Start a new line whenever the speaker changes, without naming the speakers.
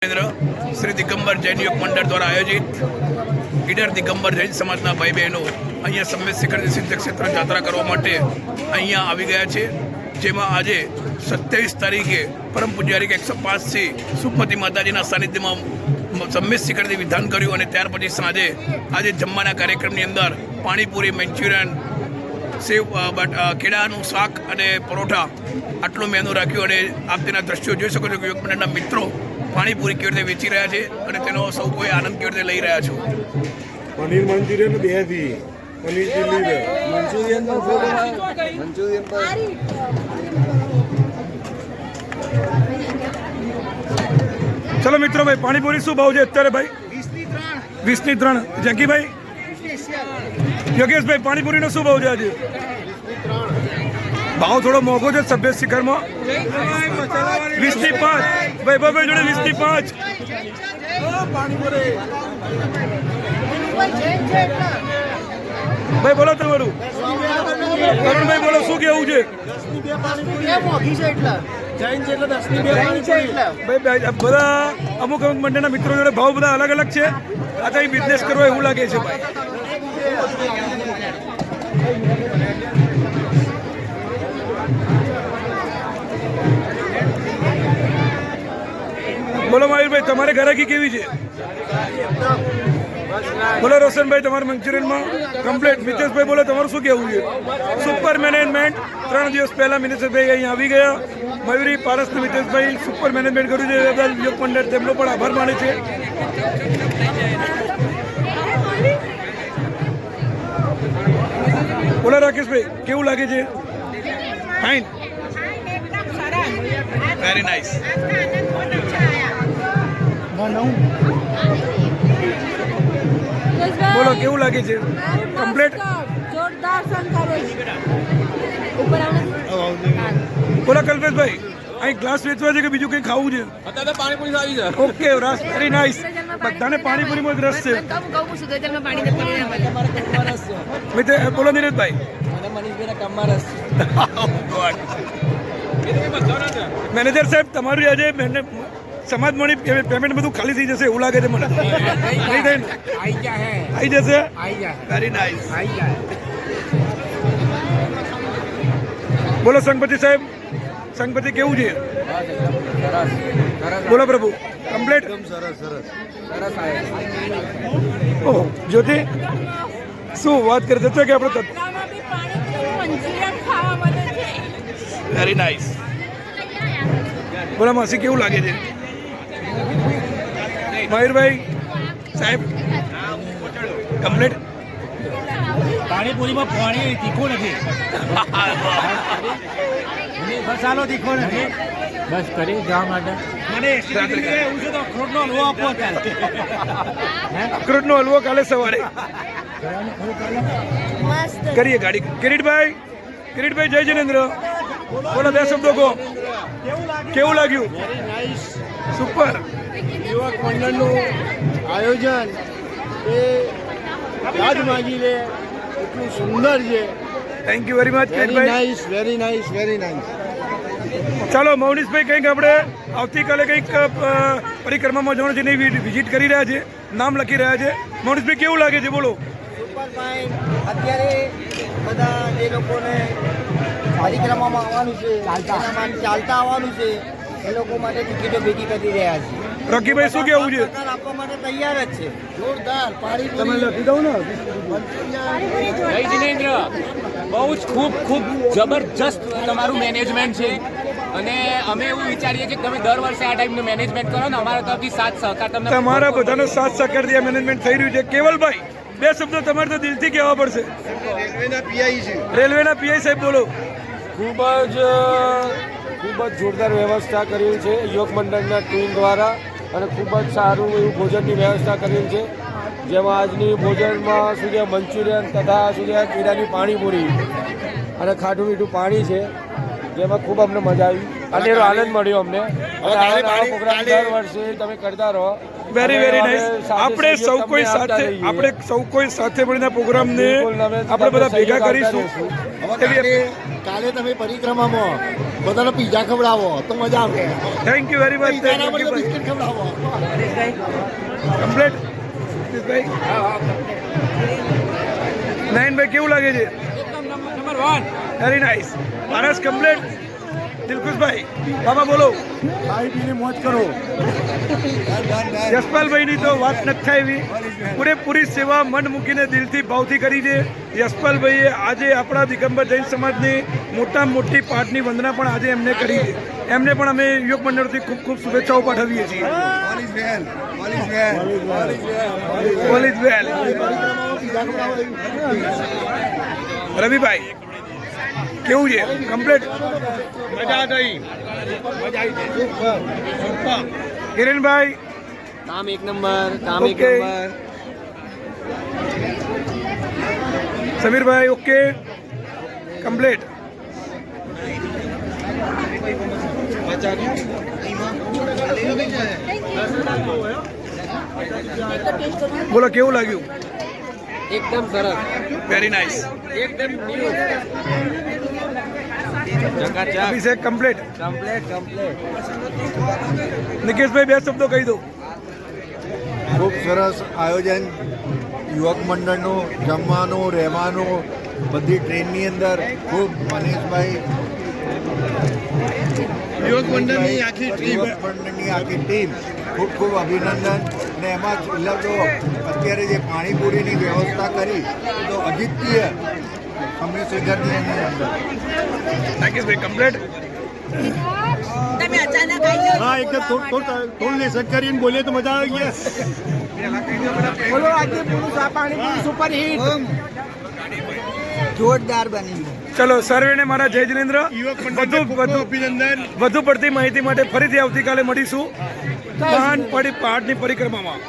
શ્રી દિગંબર જૈન યુગ મંડળ દ્વારા આયોજિત ઈડર દિગંબર જૈન સમાજના ભાઈ બહેનો અહીંયા સંમેત શિખરજી સિદ્ધ ક્ષેત્ર યાત્રા કરવા માટે અહીંયા આવી ગયા છે, જેમાં આજે 27 તારીખે પરમ પૂજ્યારી 105 સુખમતી માતાજીના સાનિધ્યમાં સંમેત શિખરજી વિધાન કર્યું અને ત્યાર પછી સાંજે આજે જમવાના કાર્યક્રમની અંદર પાણીપુરી, મંચુરિયન, સેવ, કેળાનું શાક અને પરોઠા આટલું મેનુ રાખ્યું. અને આપ તેના દ્રશ્યો જોઈ શકો છો કે યુગ મંડળના મિત્રો પાણીપુરી કેવી રીતે વેચી રહ્યા છે અને તેનો સૌ કોઈ આનંદ કેવી રીતે લઈ રહ્યા છો.
પનીર મંચુરિયન 2 થી પનીર ચીલી મંચુરિયન
ચલો મિત્રો ભાઈ, પાણીપુરી શું ભાવ છે અત્યારે ભાઈ? 20 ની 3. જગીભાઈ, યોગેશભાઈ, પાણીપુરીનો શું ભાવ છે આજે? ભાવ થોડો મોંઘો છે સભ્ય શિખરમાં. 20 ની 5. વૈભવભાઈ જોડે 20 ની 5. ભાઈ બોલો તમારું. કરુણભાઈ બોલો, શું કેવું છે? બધા અમુક મંડળના મિત્રો જોડે ભાવ બધા અલગ અલગ છે. આ કઈ બિઝનેસ કરવો એવું લાગે છે ભાઈ. બોલો મયુરભાઈ, તમારે ઘરાકી કેવી છે? બોલો રોશનભાઈ, તમારે મંચુરિયનમાં કમ્પ્લીટ. મિતેશભાઈ બોલો, તમારું શું કહેવું છે? Super management. 3 દિવસ પહેલા મિતેશભાઈ અહીં આવી ગયા. મયુરી, પારસ, મિતેશભાઈ સુપર મેનેજમેન્ટ કર્યું છે. યોગ મંડળ તેમનો પણ આભાર માને છે. બોલો રાકેશભાઈ, કેવું લાગે છે? Fine,
very nice.
બોલો કેવું લાગે છે? કમ્પ્લીટ. બોલો કલ્પેશભાઈ, અહીં ગ્લાસ વેચવા છે કે બીજું કંઈ ખાવું છે?
પાણીપુરી આવી છે.
ઓકે, રસ વેરી નાઇસ. બધાને પાણીપુરીમાં જ રસ છે. બોલો નીરજભાઈ. મેનેજર સાહેબ, તમારું આજે સમાજ મળી પેમેન્ટ બધું ખાલી થઈ જશે એવું લાગે છે મને. નહીં થાય ને? આવી જશે.
Very nice.
બોલો સંગપતિ સાહેબ, સંગપતિ કેવું છે? બોલો પ્રભુ, કમ્પ્લીટ. ઓહ, જ્યોતિ શું વાત કરી દેતો કે આપણે
વેરી નાઇસ.
બોલા માસી, કેવું લાગે છે? મયુરભાઈ સાહેબ, કમ્પ્લીટ.
પાણીપુરીમાં પાણી તીખું નથી. મસાલો તીખો નથી. બસ કરી જવા માટે મને એવું છે તો અખરોટનો હલવો આપવો અત્યારે.
અખરોટનો હલવો કાલે સવારે કરીએ ગાડી. કિરીટભાઈ જય જિનેન્દ્ર, બોલો 2 શબ્દો કહો. કેવું લાગ્યું? સુપર.
યુવક મંડળનું આયોજન એ યાદ માંગી લે એટલું સુંદર છે.
Thank you very much Kiritbhai.
Very nice.
ચાલો મૌનીશભાઈ, કંઈક આપણે આવતીકાલે કંઈક પરિક્રમામાં જવાનું છે, નહીં વિઝિટ કરી રહ્યા છે, નામ લખી રહ્યા છે. મૌનીશભાઈ કેવું લાગે છે? બોલો.
Super fine. અત્યારે બધા જે લોકોને પરિક્રમામાં આવવાનું છે, ચાલતા આવવાનું છે, એ લોકો માટે ટિકિટો ભેગી કરી રહ્યા છે.
રકીભાઈ શું કેવું છે?
આપવા માટે તૈયાર જ છે. જોરદાર
તમે લખી દઉં ને.
જય જિનેન્દ્ર, બહુ જ ખૂબ જબરજસ્ત તમારું મેનેજમેન્ટ છે અને અમે એવું વિચારીએ છીએ કે તમે દર વર્ષે આ ટાઈપનું મેનેજમેન્ટ કરો ને અમારા તરફથી સાથ સહકાર તમને.
તમારા બધાનો સાથ સહકારથી આ મેનેજમેન્ટ થઈ રહ્યું છે. કેવલભાઈ, 2 શબ્દો તમારે તો દિલથી કહેવા પડશે. રેલવેના પીઆઈ સાહેબ બોલો.
ખૂબ જ જોરદાર વ્યવસ્થા કરેલ છે યોગ મંડળના ટીમ દ્વારા અને ખૂબ જ સારું એવું ભોજનની વ્યવસ્થા કરેલ છે, જેમાં આજની ભોજનમાં શું કહેવાય મંચુરિયન તથા શું કહેવાય કેળાની પાણીપુરી અને ખાટું મીઠું પાણી છે, જેમાં ખૂબ અમને મજા આવી અને એનો આનંદ મળ્યો અમને. અને આવા પ્રોગ્રામ દર વર્ષે તમે કરતા રહો.
Very nice. આપણે સૌ કોઈ સાથે મળીને પ્રોગ્રામને આપણે બધા ભેગા કરીશું.
કાલે તમે પરિક્રમામાં બધાને પીઝા ખવડાવો તો મજા આવે.
Thank you very much.
પીઝાના બદલે બિસ્કિટ ખવડાવો.
કમ્પ્લીટ ભાઈ. નયનભાઈ કેવું લાગે છે? Very nice. પારસ કમ્પ્લીટ. દિલખુશભાઈ બાબા બોલો.
ખાઈ પીને મોજ કરો.
યશપાલભાઈની તો વાત નથી થાય એવી. પૂરેપૂરી સેવા મન મૂકીને દિલથી ભાવથી કરી છે યશપાલભાઈએ. આજે આપણા દિગંબર જૈન સમાજની મોટામાં મોટી પાઠની વંદના પણ આજે એમને કરી છે. એમને પણ અમે યુવક મંડળથી ખૂબ ખૂબ શુભેચ્છાઓ પાઠવીએ છીએ. All is well. રવિભાઈ કેવું છે? કમ્પ્લીટ.
મજા આવી.
કિરણભાઈ
કામ એક નંબર.
ઓકે. સમીરભાઈ ઓકે કમ્પ્લીટ. બોલો કેવું લાગ્યું?
એકદમ સરસ.
Very nice.
એકદમ
અભિષેક કમ્પ્લીટ.
કમ્પ્લીટ.
નિકેશભાઈ બે શબ્દો કહી દો.
ખૂબ સરસ આયોજન. યુવક મંડળનું જમવાનું રહેવાનું બધી ટ્રેનની અંદર ખૂબ મનીષભાઈ યુવક મંડળની આખી ટીમ ખૂબ ખૂબ અભિનંદન. અને એમાં છેલ્લા તો અત્યારે જે પાણીપુરીની વ્યવસ્થા કરી તો અદ્વિતીય સમયશેખરની અંદર.
નાગેશભાઈ કમ્પ્લીટ.
હા એકદમ થોડું લેસન કરીને બોલીએ તો મજા આવી ગઈ.
બોલો આજે પુરુષ આ પાણીપુરી સુપર હિટ જોરદાર બની.
ચલો સર્વેને મારા જય જિનેન્દ્ર. વધુ પડતી માહિતી માટે ફરીથી આવતીકાલે મળીશું મહાન પહાડની પરિક્રમામાં.